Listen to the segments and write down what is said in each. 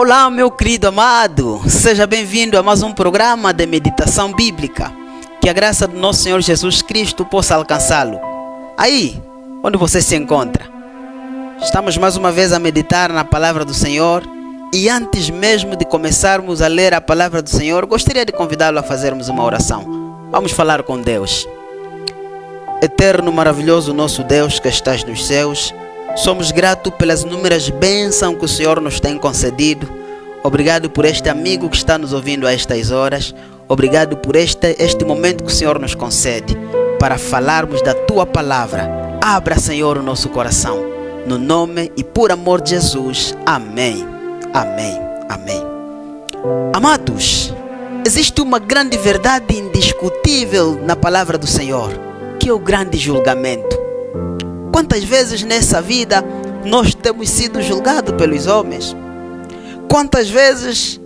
Olá, meu querido amado, seja bem-vindo a mais um programa de meditação bíblica. Que a graça do nosso Senhor Jesus Cristo possa alcançá-lo. Aí, onde você se encontra. Estamos mais uma vez a meditar na palavra do Senhor. E antes mesmo de começarmos a ler a palavra do Senhor, gostaria de convidá-lo a fazermos uma oração. Vamos falar com Deus. Eterno, maravilhoso nosso Deus que estás nos céus, somos gratos pelas inúmeras bênçãos que o Senhor nos tem concedido. Obrigado por este amigo que está nos ouvindo a estas horas. Obrigado por este momento que o Senhor nos concede para falarmos da Tua palavra. Abra, Senhor, o nosso coração. No nome e por amor de Jesus. Amém. Amém. Amém. Amados, existe uma grande verdade indiscutível na palavra do Senhor, que é o grande julgamento. Quantas vezes nessa vida nós temos sido julgados pelos homens? Quantas vezes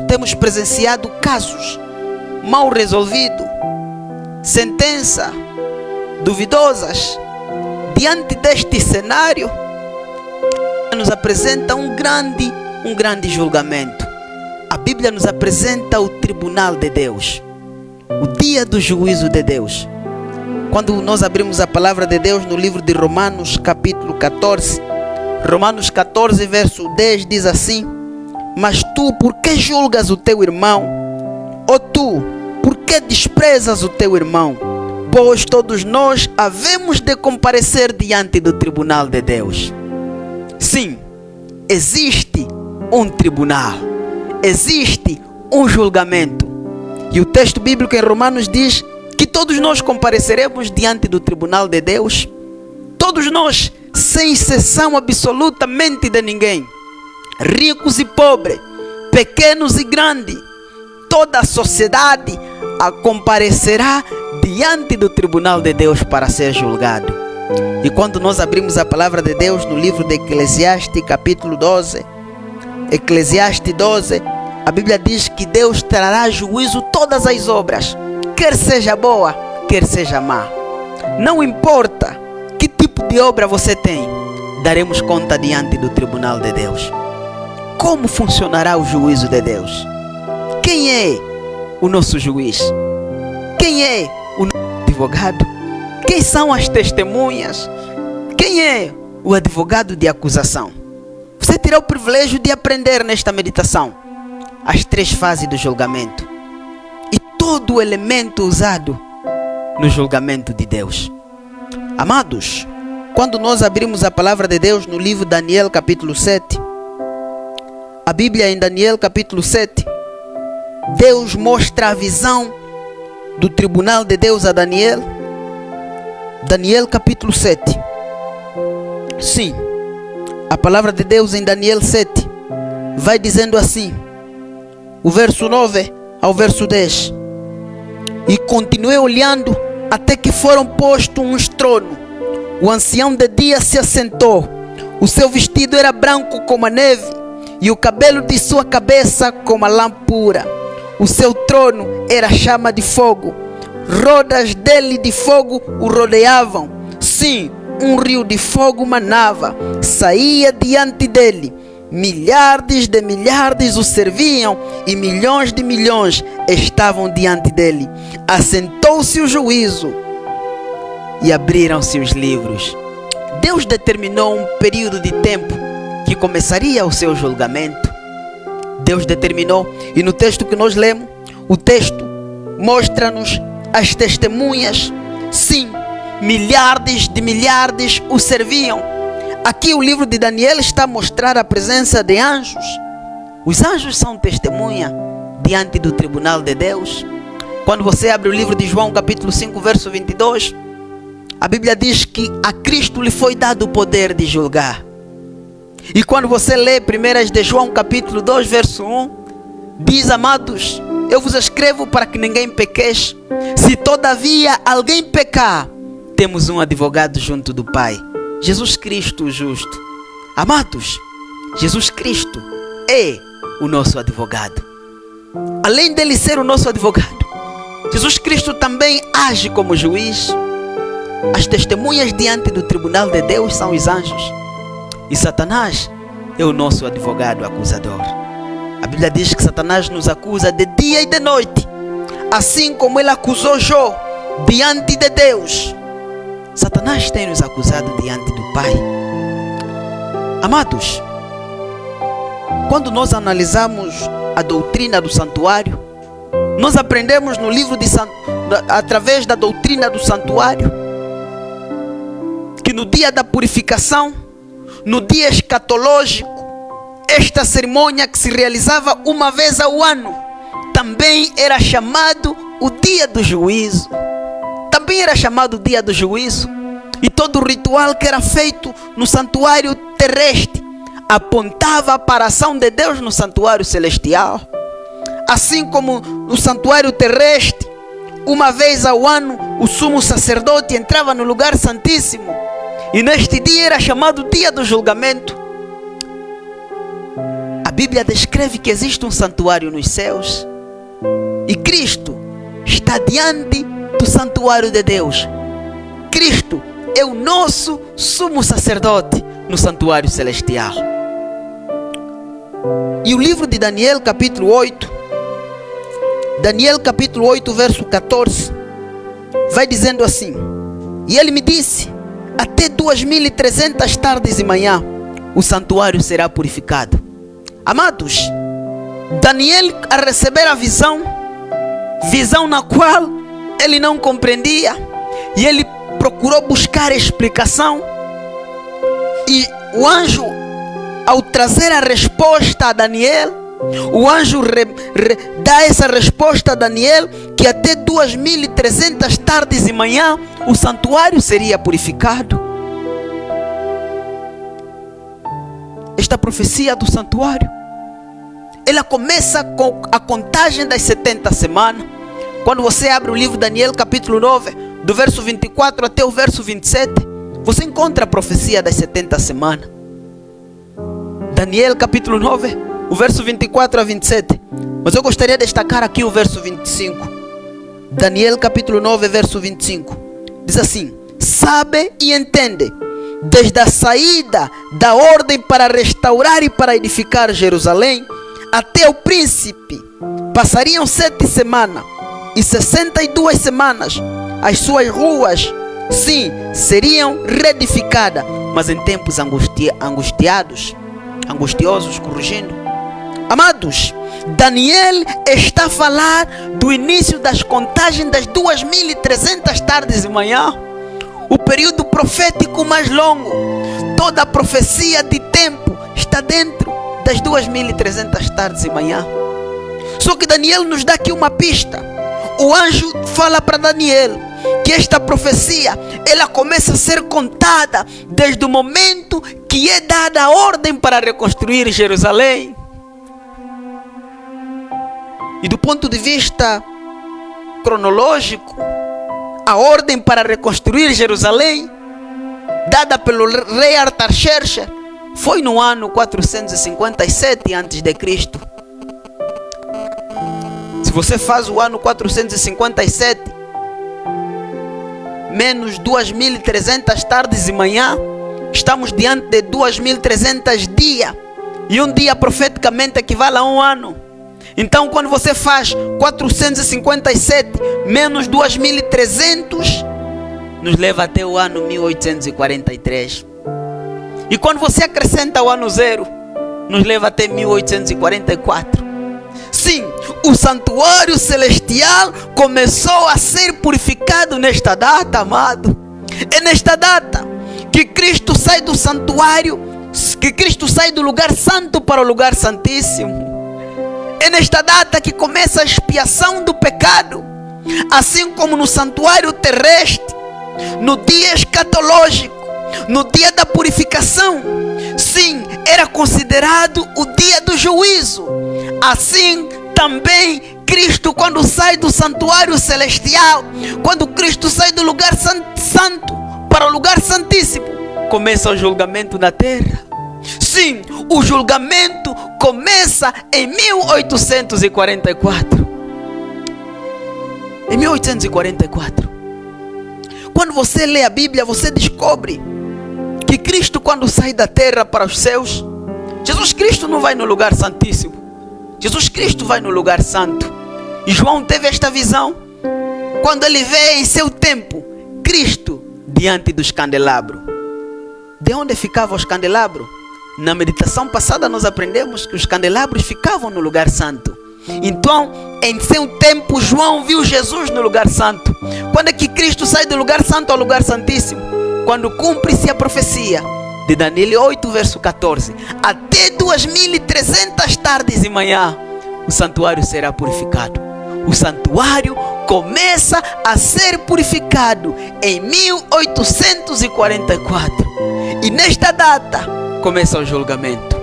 temos presenciado casos mal resolvidos, sentenças duvidosas? Diante deste cenário, nos apresenta um grande julgamento. A Bíblia nos apresenta o tribunal de Deus, o dia do juízo de Deus. Quando nós abrimos a palavra de Deus no livro de Romanos capítulo 14, Romanos 14 verso 10 diz assim: mas tu, por que julgas o teu irmão? Ou tu, por que desprezas o teu irmão? Pois todos nós havemos de comparecer diante do tribunal de Deus. Sim, existe um tribunal, existe um julgamento. E o texto bíblico em Romanos diz que todos nós compareceremos diante do tribunal de Deus. Todos nós, sem exceção absolutamente de ninguém. Ricos e pobres, pequenos e grandes. Toda a sociedade comparecerá diante do tribunal de Deus para ser julgado. E quando nós abrimos a palavra de Deus no livro de Eclesiastes capítulo 12, Eclesiastes 12, a Bíblia diz que Deus trará juízo todas as obras, quer seja boa, quer seja má. Não importa que tipo de obra você tem, daremos conta diante do tribunal de Deus. Como funcionará o juízo de Deus? Quem é o nosso juiz? Quem é o nosso advogado? Quem são as testemunhas? Quem é o advogado de acusação? Você terá o privilégio de aprender nesta meditação as 3 fases do julgamento e todo o elemento usado no julgamento de Deus. Amados, quando nós abrimos a palavra de Deus no livro de Daniel capítulo 7, a Bíblia em Daniel capítulo 7, Deus mostra a visão do tribunal de Deus a Daniel. Daniel capítulo 7. Sim, a palavra de Deus em Daniel 7 vai dizendo assim, o verso 9 ao verso 10. E continuei olhando até que foram postos uns tronos. O ancião de dia se assentou. O seu vestido era branco como a neve, e o cabelo de sua cabeça como a lã pura. O seu trono era chama de fogo. Rodas dele de fogo o rodeavam. Sim, um rio de fogo manava, saía diante dele. Milhares de milhares o serviam, e milhões de milhões estavam diante dele. Assentou-se o juízo e abriram-se os livros. Deus determinou um período de tempo que começaria o seu julgamento. Deus determinou, e no texto que nós lemos, o texto mostra-nos as testemunhas. Sim, milhares de milhares o serviam. Aqui o livro de Daniel está a mostrar a presença de anjos. Os anjos são testemunha diante do tribunal de Deus. Quando você abre o livro de João capítulo 5 verso 22, a Bíblia diz que a Cristo lhe foi dado o poder de julgar. E quando você lê 1 de João capítulo 2 verso 1, diz: amados, eu vos escrevo para que ninguém pequeis. Se todavia alguém pecar, temos um advogado junto do Pai, Jesus Cristo o justo. Amados, Jesus Cristo é o nosso advogado. Além dele ser o nosso advogado, Jesus Cristo também age como juiz. As testemunhas diante do tribunal de Deus são os anjos. E Satanás é o nosso advogado acusador. A Bíblia diz que Satanás nos acusa de dia e de noite, assim como ele acusou Jó diante de Deus. Satanás tem nos acusado diante do Pai. Amados, quando nós analisamos a doutrina do santuário, nós aprendemos no livro através da doutrina do santuário, que no dia da purificação, no dia escatológico, esta cerimônia que se realizava uma vez ao ano, também era chamado o dia do juízo. Também era chamado o dia do juízo. E todo o ritual que era feito no santuário terrestre apontava para a ação de Deus no santuário celestial. Assim como no santuário terrestre, uma vez ao ano, o sumo sacerdote entrava no lugar santíssimo. E neste dia era chamado dia do julgamento. A Bíblia descreve que existe um santuário nos céus. E Cristo está diante do santuário de Deus. Cristo é o nosso sumo sacerdote no santuário celestial. E o livro de Daniel, capítulo 8, Daniel, capítulo 8, verso 14, vai dizendo assim: e ele me disse, até 2300 tardes e manhã, o santuário será purificado. Amados, Daniel, a receber a visão na qual ele não compreendia, e ele procurou buscar explicação, e o anjo, ao trazer a resposta a Daniel, o anjo dá essa resposta a Daniel, que até 2300 tardes e manhã o santuário seria purificado. Esta profecia do santuário, ela começa com a contagem das 70 semanas. Quando você abre o livro de Daniel, capítulo 9, do verso 24 até o verso 27, você encontra a profecia das 70 semanas. Daniel, capítulo 9, o verso 24 a 27. Mas eu gostaria de destacar aqui o verso 25. Daniel, capítulo 9, verso 25. Diz assim: sabe e entende, desde a saída da ordem para restaurar e para edificar Jerusalém, até o príncipe, passariam 7 semanas, e 62 semanas, as suas ruas, sim, seriam reedificadas, mas em tempos angustiosos, corrigindo. Amados, Daniel está a falar do início das contagens das 2300 tardes de manhã, o período profético mais longo. Toda a profecia de tempo está dentro das 2300 tardes de manhã. Só que Daniel nos dá aqui uma pista. O anjo fala para Daniel que esta profecia, ela começa a ser contada desde o momento que é dada a ordem para reconstruir Jerusalém. E do ponto de vista cronológico, a ordem para reconstruir Jerusalém, dada pelo rei Artaxerxes, foi no ano 457 a.C. Se você faz o ano 457 menos 2300 tardes e manhã, estamos diante de 2300 dias. E um dia profeticamente equivale a um ano. Então quando você faz 457 menos 2300, nos leva até o ano 1843. E quando você acrescenta o ano zero, nos leva até 1844. Sim, o santuário celestial começou a ser purificado nesta data, amado. É nesta data que Cristo sai do santuário, que Cristo sai do lugar santo para o lugar santíssimo. É nesta data que começa a expiação do pecado. Assim como no santuário terrestre, no dia escatológico, no dia da purificação, sim, era considerado o dia do juízo. Assim também Cristo, quando sai do santuário celestial, quando Cristo sai do lugar santo para o lugar santíssimo, começa o julgamento na terra. Sim, o julgamento começa em 1844. Em 1844. Quando você lê a Bíblia, você descobre que Cristo, quando sai da terra para os céus, Jesus Cristo não vai no lugar santíssimo. Jesus Cristo vai no lugar santo. E João teve esta visão quando ele vê em seu tempo Cristo diante dos candelabros. De onde ficavam os candelabros? Na meditação passada nós aprendemos que os candelabros ficavam no lugar santo. Então, em seu tempo, João viu Jesus no lugar santo. Quando é que Cristo sai do lugar santo ao lugar santíssimo? Quando cumpre-se a profecia de Daniel 8, verso 14. Até 2300 tardes e manhã, o santuário será purificado. O santuário começa a ser purificado em 1844. E nesta data começa o julgamento.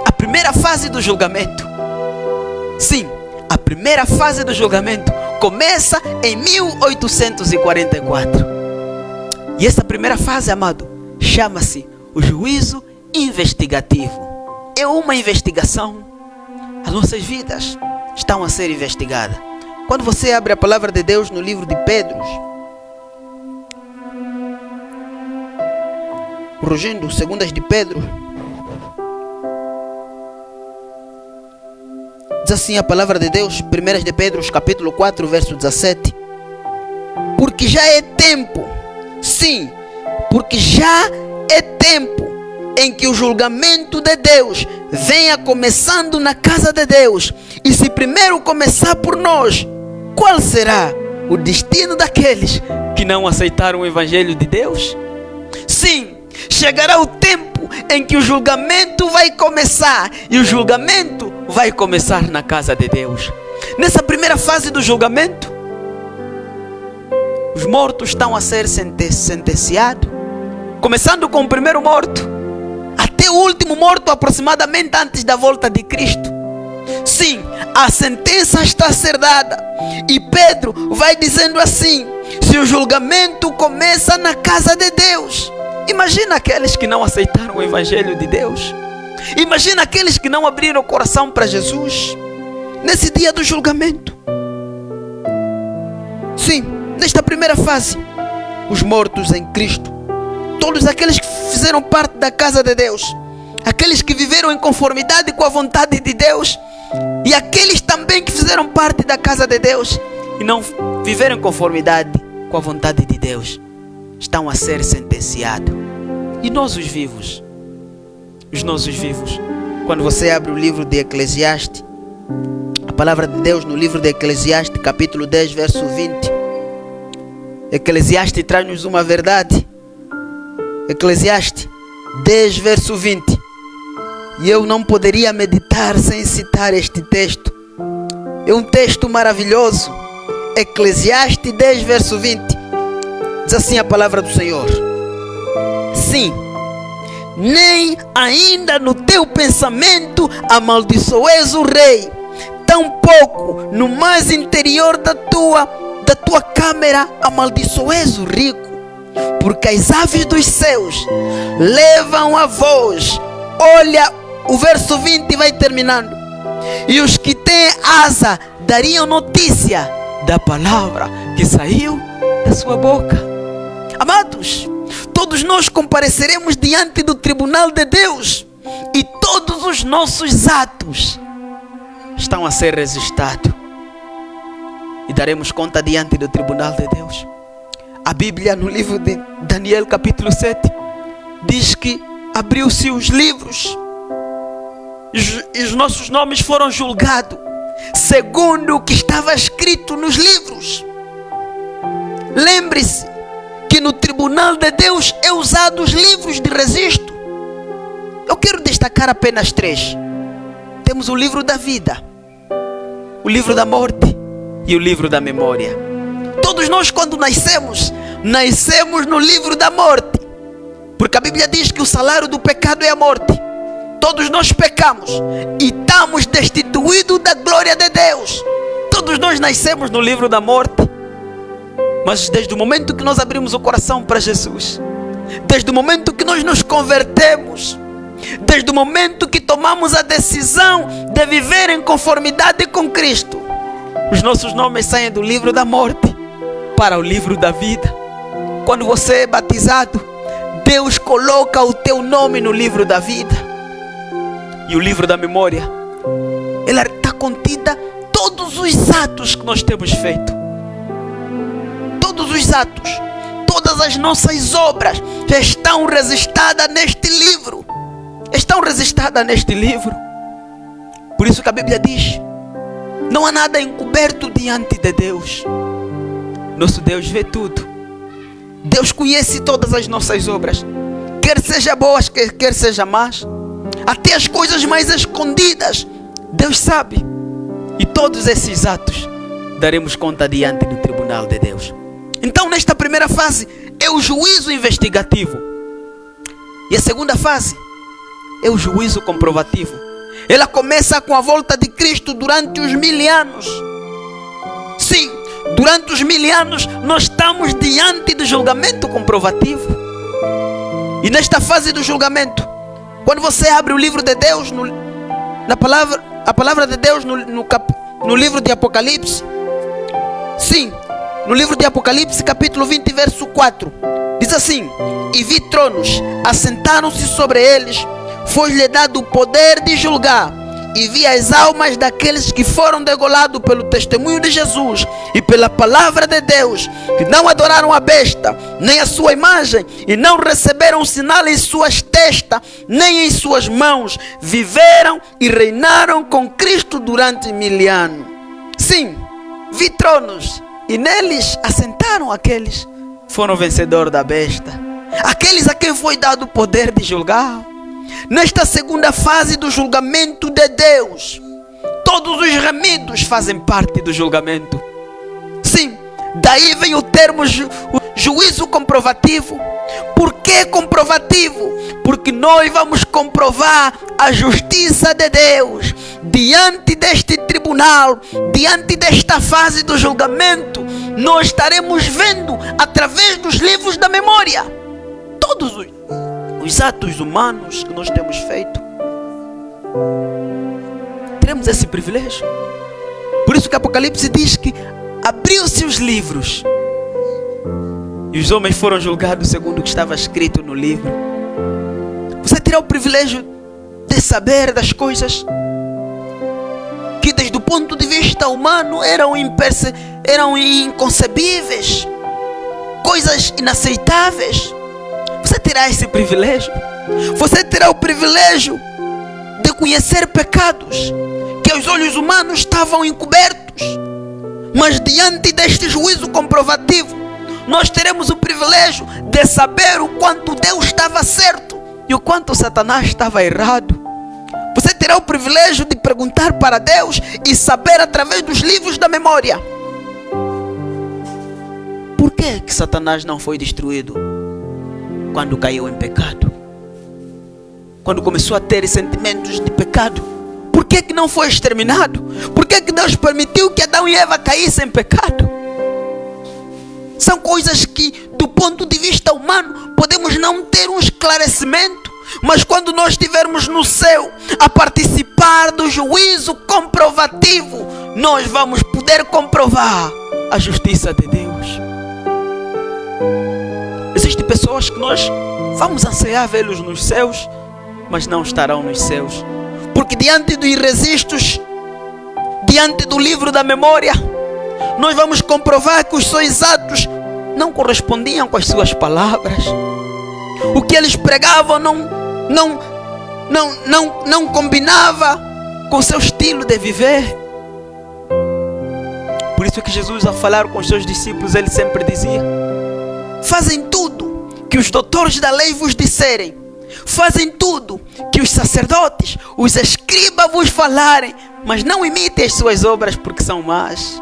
A primeira fase do julgamento. Sim, a primeira fase do julgamento começa em 1844. E essa primeira fase, amado, chama-se o juízo investigativo. É uma investigação. As nossas vidas estão a ser investigadas. Quando você abre a palavra de Deus no livro de Pedro, corrigindo, segundas de Pedro, diz assim a palavra de Deus, primeiras de Pedro, capítulo 4, verso 17. Porque já é tempo, sim, porque já é tempo em que o julgamento de Deus venha começando na casa de Deus. E se primeiro começar por nós, qual será o destino daqueles que não aceitaram o Evangelho de Deus? Sim, chegará o tempo em que o julgamento vai começar. E o julgamento vai começar na casa de Deus. Nessa primeira fase do julgamento, os mortos estão a ser sentenciados. Começando com o primeiro morto, até o último morto aproximadamente antes da volta de Cristo. Sim, a sentença está a ser dada. E Pedro vai dizendo assim: se o julgamento começa na casa de Deus, imagina aqueles que não aceitaram o Evangelho de Deus. Imagina aqueles que não abriram o coração para Jesus nesse dia do julgamento. Sim, nesta primeira fase, os mortos em Cristo, todos aqueles que fizeram parte da casa de Deus, aqueles que viveram em conformidade com a vontade de Deus, e aqueles também que fizeram parte da casa de Deus e não viveram em conformidade com a vontade de Deus, estão a ser sentenciados. E nós os vivos, quando você abre o livro de Eclesiastes, a palavra de Deus no livro de Eclesiastes, capítulo 10, verso 20, Eclesiastes traz-nos uma verdade. Eclesiastes 10, verso 20. E eu não poderia meditar sem citar este texto. É um texto maravilhoso. Eclesiastes 10, verso 20. Diz assim a palavra do Senhor: sim, nem ainda no teu pensamento amaldiçoes o rei, tampouco no mais interior da tua câmara amaldiçoes o rico, porque as aves dos céus levam a voz. Olha, o verso 20 vai terminando. E os que têm asa dariam notícia da palavra que saiu da sua boca. Amados, todos nós compareceremos diante do tribunal de Deus, e todos os nossos atos estão a ser registrados, e daremos conta diante do tribunal de Deus. A Bíblia, no livro de Daniel, capítulo 7, diz que abriu-se os livros e os nossos nomes foram julgados segundo o que estava escrito nos livros. Lembre-se que no tribunal de Deus é usado os livros de registro. Eu quero destacar apenas 3. Temos o livro da vida, o livro da morte e o livro da memória. Todos nós, quando nascemos no livro da morte, porque a Bíblia diz que o salário do pecado é a morte. Todos nós pecamos e estamos destituídos da glória de Deus. Todos nós nascemos no livro da morte. Mas desde o momento que nós abrimos o coração para Jesus, desde o momento que nós nos convertemos, desde o momento que tomamos a decisão de viver em conformidade com Cristo, os nossos nomes saem do livro da morte para o livro da vida. Quando você é batizado, Deus coloca o teu nome no livro da vida. E o livro da memória, ela está contida todos os atos que nós temos feito. Todos os atos, todas as nossas obras estão registradas neste livro. Estão registradas neste livro. Por isso que a Bíblia diz: não há nada encoberto diante de Deus. Nosso Deus vê tudo. Deus conhece todas as nossas obras, quer sejam boas, quer sejam más. Até as coisas mais escondidas, Deus sabe. E todos esses atos daremos conta diante do tribunal de Deus. Então, nesta primeira fase é o juízo investigativo. E a segunda fase é o juízo comprovativo. Ela começa com a volta de Cristo durante os 1000 anos. Sim, durante os 1000 anos nós estamos diante do julgamento comprovativo. E nesta fase do julgamento, quando você abre o livro de Deus, a palavra de Deus no livro de Apocalipse, sim, no livro de Apocalipse, capítulo 20, verso 4, diz assim: e vi tronos, assentaram-se sobre eles, foi-lhe dado o poder de julgar, e vi as almas daqueles que foram degolados pelo testemunho de Jesus e pela palavra de Deus, que não adoraram a besta, nem a sua imagem, e não receberam sinal em suas testas, nem em suas mãos. Viveram e reinaram com Cristo durante 1000 anos. Sim, vi tronos, e neles assentaram aqueles que foram vencedores da besta, aqueles a quem foi dado o poder de julgar. Nesta segunda fase do julgamento de Deus, todos os remidos fazem parte do julgamento. Sim, daí vem o termo juízo comprovativo. Por que comprovativo? Porque nós vamos comprovar a justiça de Deus diante deste tribunal, diante desta fase do julgamento. Nós estaremos vendo através dos livros da memória todos os atos humanos que nós temos feito. Teremos esse privilégio. Por isso que Apocalipse diz que abriu-se os livros e os homens foram julgados segundo o que estava escrito no livro. Você terá o privilégio de saber das coisas que desde o ponto de vista humano eram inconcebíveis, coisas inaceitáveis. Você terá esse privilégio. Você terá o privilégio de conhecer pecados que aos olhos humanos estavam encobertos. Mas diante deste juízo comprovativo, nós teremos o privilégio de saber o quanto Deus estava certo e o quanto Satanás estava errado. Você terá o privilégio de perguntar para Deus e saber através dos livros da memória: por que Satanás não foi destruído quando caiu em pecado? Quando começou a ter sentimentos de pecado, por que não foi exterminado? Por que Deus permitiu que Adão e Eva caíssem em pecado? São coisas que, do ponto de vista humano, podemos não ter um esclarecimento. Mas quando nós estivermos no céu a participar do juízo comprovativo, nós vamos poder comprovar a justiça de Deus. Existem pessoas que nós vamos anseiar vê-los nos céus, mas não estarão nos céus, porque diante dos registros, diante do livro da memória, nós vamos comprovar que os seus atos não correspondiam com as suas palavras. O que eles pregavam não combinava com o seu estilo de viver. Por isso que Jesus, ao falar com os seus discípulos, ele sempre dizia: fazem tudo que os doutores da lei vos disserem, fazem tudo que os sacerdotes, os escribas vos falarem, mas não imitem as suas obras, porque são más.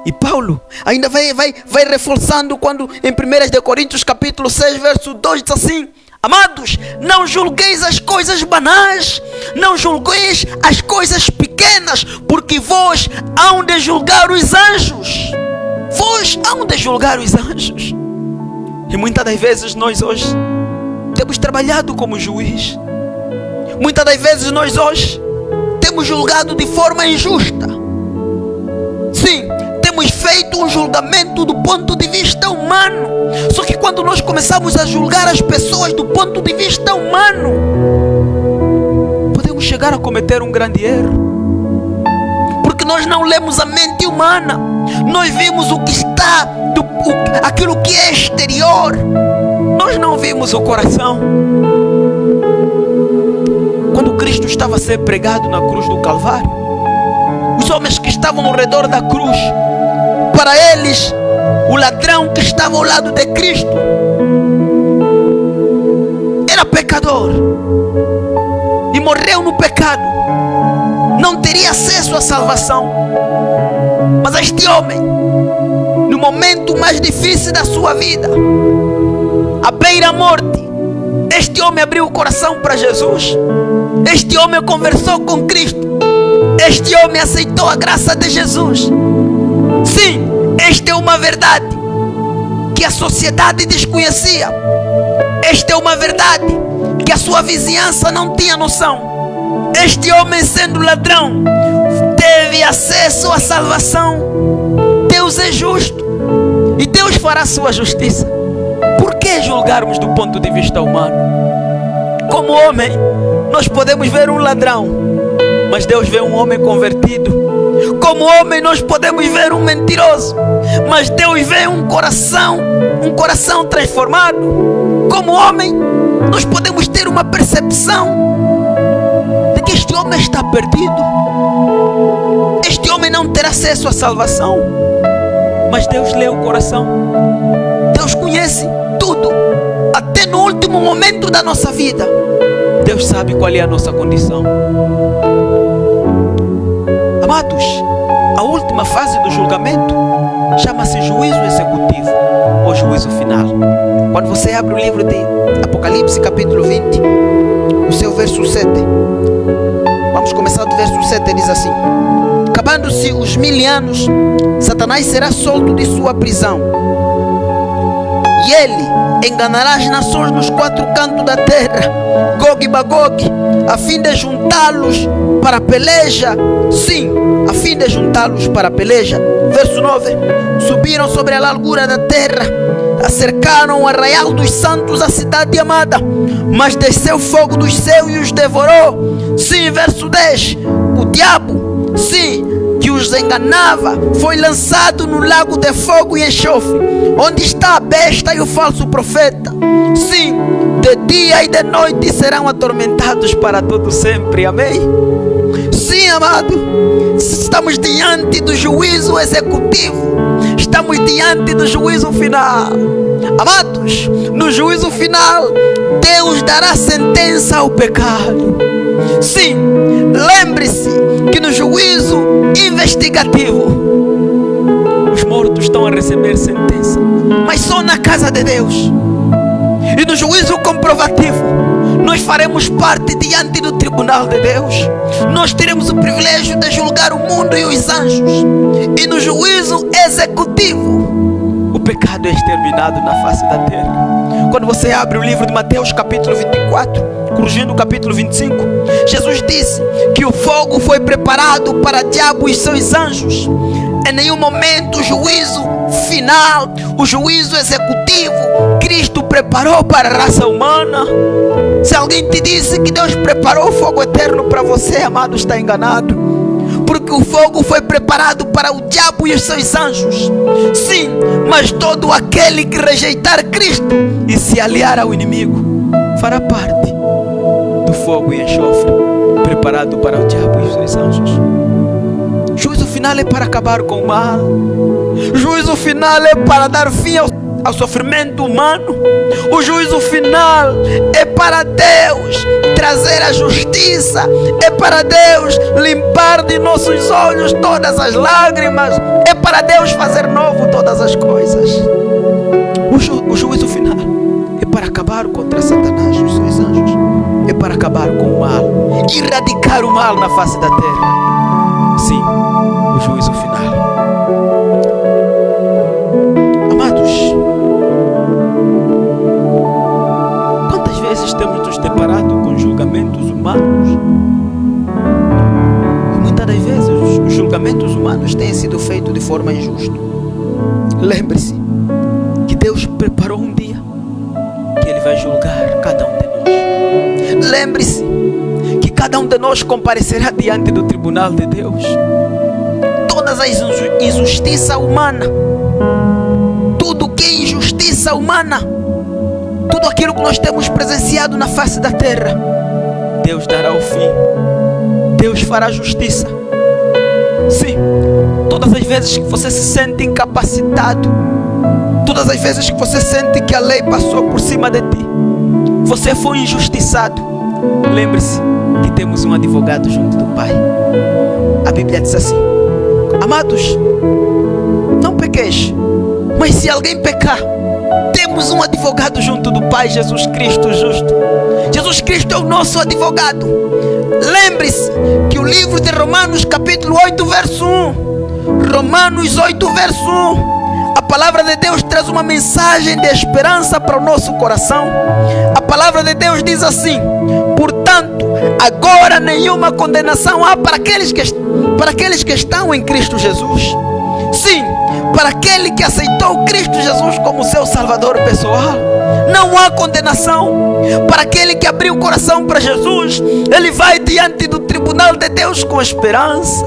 E Paulo ainda vai reforçando quando em 1 Coríntios capítulo 6, verso 2 diz assim: amados, não julgueis as coisas banais, não julgueis as coisas pequenas, porque vós hão de julgar os anjos. Vós hão de julgar os anjos. E muitas das vezes nós hoje temos trabalhado como juiz. Muitas das vezes nós hoje temos julgado de forma injusta. Sim, temos feito um julgamento do ponto de vista humano. Só que quando nós começamos a julgar as pessoas do ponto de vista humano, chegar a cometer um grande erro. Porque nós não lemos a mente humana. Nós vimos o que está, aquilo que é exterior. Nós não vimos o coração. Quando Cristo estava a ser pregado na cruz do Calvário, os homens que estavam ao redor da cruz, para eles, o ladrão que estava ao lado de Cristo era pecador e morreu no pecado, não teria acesso à salvação. Mas este homem, no momento mais difícil da sua vida, à beira da morte, este homem abriu o coração para Jesus. Este homem conversou com Cristo. Este homem aceitou a graça de Jesus. Sim, esta é uma verdade que a sociedade desconhecia. Esta é uma verdade que a sua vizinhança não tinha noção. Este homem, sendo ladrão, teve acesso à salvação. Deus é justo e Deus fará a sua justiça. Por que julgarmos do ponto de vista humano? Como homem, nós podemos ver um ladrão, mas Deus vê um homem convertido. Como homem, nós podemos ver um mentiroso, mas Deus vê um coração transformado. Como homem, nós podemos ter uma percepção de que este homem está perdido. Este homem não terá acesso à salvação, mas Deus lê o coração. Deus conhece tudo, até no último momento da nossa vida. Deus sabe qual é a nossa condição. Amados, a última fase do julgamento chama-se juízo executivo ou juízo final. Quando você abre o livro de Apocalipse capítulo 20, o seu verso 7, vamos começar do verso 7, diz assim: acabando-se os 1000 anos, Satanás será solto de sua prisão, e ele enganará as nações nos 4 cantos da terra, Gog e Magog, a fim de juntá-los para a peleja. Sim, a fim de juntá-los para a peleja. Verso 9: subiram sobre a largura da terra, acercaram o arraial dos santos, a cidade amada, mas desceu fogo dos céus e os devorou. Sim, verso 10: o diabo, sim, que os enganava, foi lançado no lago de fogo e enxofre, onde está a besta e o falso profeta. Sim, de dia e de noite serão atormentados para todo sempre. Amém? Sim, amado, estamos diante do juízo executivo. Estamos diante do juízo final. Amados, no juízo final, Deus dará sentença ao pecado. Sim, lembre-se que no juízo investigativo, os mortos estão a receber sentença, mas só na casa de Deus. E no juízo comprovativo, nós faremos parte diante do tribunal de Deus. Nós teremos o privilégio de julgar o mundo e os anjos. E no juízo executivo, o pecado é exterminado na face da terra. Quando você abre o livro de Mateus capítulo 24, corrigindo o capítulo 25, Jesus disse que o fogo foi preparado para o diabo e seus anjos. Em nenhum momento o juízo final, o juízo executivo, Cristo preparou para a raça humana. Se alguém te disse que Deus preparou o fogo eterno para você, amado, está enganado. Porque o fogo foi preparado para o diabo e os seus anjos. Sim, mas todo aquele que rejeitar Cristo e se aliar ao inimigo fará parte do fogo e enxofre preparado para o diabo e os seus anjos. Juízo final é para acabar com o mal. Juízo final é para dar fim ao sofrimento humano. O juízo final é para Deus trazer a justiça. É para Deus limpar de nossos olhos todas as lágrimas. É para Deus fazer novo todas as coisas. O juízo final é para acabar contra Satanás e os seus anjos. É para acabar com o mal, erradicar o mal na face da terra. Sim, o juízo final. Amados, quantas vezes temos nos deparado com julgamentos humanos? E muitas das vezes os julgamentos humanos têm sido feitos de forma injusta. Lembre-se que Deus preparou um dia que Ele vai julgar cada um de nós. Lembre-se que cada cada um de nós comparecerá diante do tribunal de Deus. Todas as injustiças humanas, tudo que é injustiça humana, tudo aquilo que nós temos presenciado na face da terra, Deus dará o fim. Deus fará justiça. Sim, todas as vezes que você se sente incapacitado, todas as vezes que você sente que a lei passou por cima de ti, você foi injustiçado, lembre-se que temos um advogado junto do Pai. A Bíblia diz assim: amados, não pequeis, mas se alguém pecar, temos um advogado junto do Pai, Jesus Cristo justo. Jesus Cristo é o nosso advogado. Lembre-se que o livro de Romanos capítulo 8 verso 1, Romanos 8 verso 1, a palavra de Deus traz uma mensagem de esperança para o nosso coração. A palavra de Deus diz assim: portanto, agora nenhuma condenação há para aqueles que estão em Cristo Jesus. Sim, para aquele que aceitou Cristo Jesus como seu Salvador pessoal, não há condenação. Para aquele que abriu o coração para Jesus, ele vai diante do tribunal de Deus com esperança,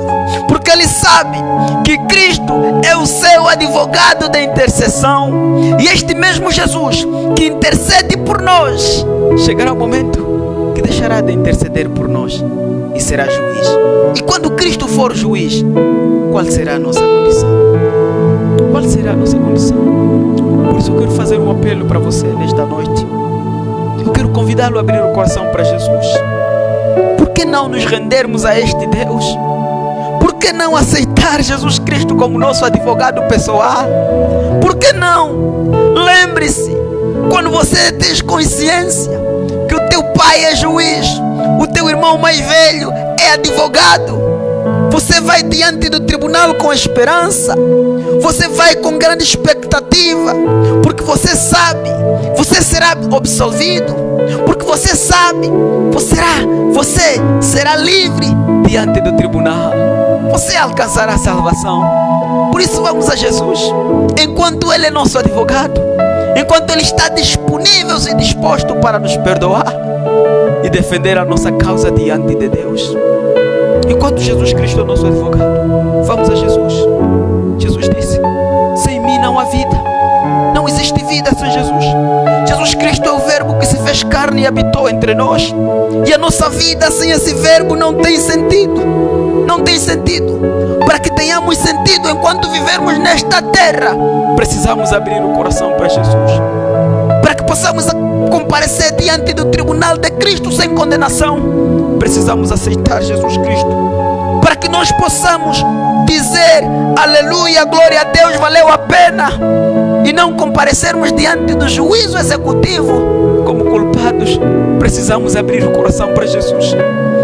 porque ele sabe que Cristo é o seu advogado de intercessão. E este mesmo Jesus que intercede por nós, chegará o momento que deixará de interceder por nós e será juiz. E quando Cristo for juiz, qual será a nossa condição? Qual será a nossa condição? Por isso eu quero fazer um apelo para você nesta noite. Eu quero convidá-lo a abrir o coração para Jesus. Por que não nos rendermos a este Deus? Por que não aceitar Jesus Cristo como nosso advogado pessoal? Por que não? Lembre-se, quando você tem consciência que o teu pai é juiz, o teu irmão mais velho é advogado, você vai diante do tribunal com esperança. Você vai com grande expectativa, porque você sabe, você será absolvido, porque você sabe, você será livre diante do tribunal. Você alcançará a salvação. Por isso vamos a Jesus, enquanto Ele é nosso advogado, enquanto Ele está disponível e disposto para nos perdoar e defender a nossa causa diante de Deus. Enquanto Jesus Cristo é nosso advogado, vamos a Jesus. Jesus disse: sem mim não há vida. Não existe vida sem Jesus. Jesus Cristo é o verbo que se fez carne e habitou entre nós. E a nossa vida sem esse verbo não tem sentido. Não tem sentido. Para que tenhamos sentido enquanto vivermos nesta terra, precisamos abrir o coração para Jesus. Para que possamos comparecer diante do tribunal de Cristo sem condenação, precisamos aceitar Jesus Cristo. Para que nós possamos dizer aleluia, glória a Deus, valeu a pena, e não comparecermos diante do juízo executivo como culpados, precisamos abrir o coração para Jesus.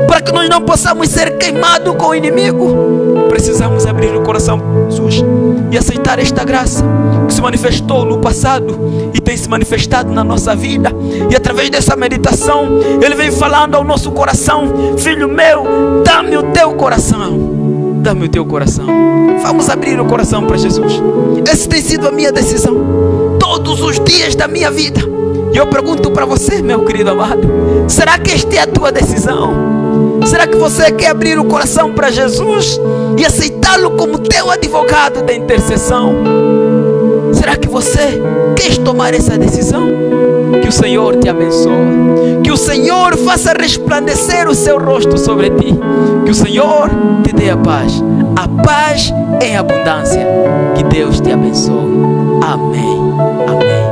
Para que nós não possamos ser queimados com o inimigo, precisamos abrir o coração para Jesus e aceitar esta graça que se manifestou no passado e tem se manifestado na nossa vida. E através dessa meditação, Ele vem falando ao nosso coração: filho meu, dá-me o teu coração. Dá-me o teu coração. Vamos abrir o coração para Jesus. Essa tem sido a minha decisão todos os dias da minha vida. E eu pergunto para você, meu querido amado, será que esta é a tua decisão? Será que você quer abrir o coração para Jesus e aceitá-lo como teu advogado da intercessão? Será que você quer tomar essa decisão? Que o Senhor te abençoe. Que o Senhor faça resplandecer o seu rosto sobre ti. Que o Senhor te dê a paz em abundância. Que Deus te abençoe. Amém. Amém.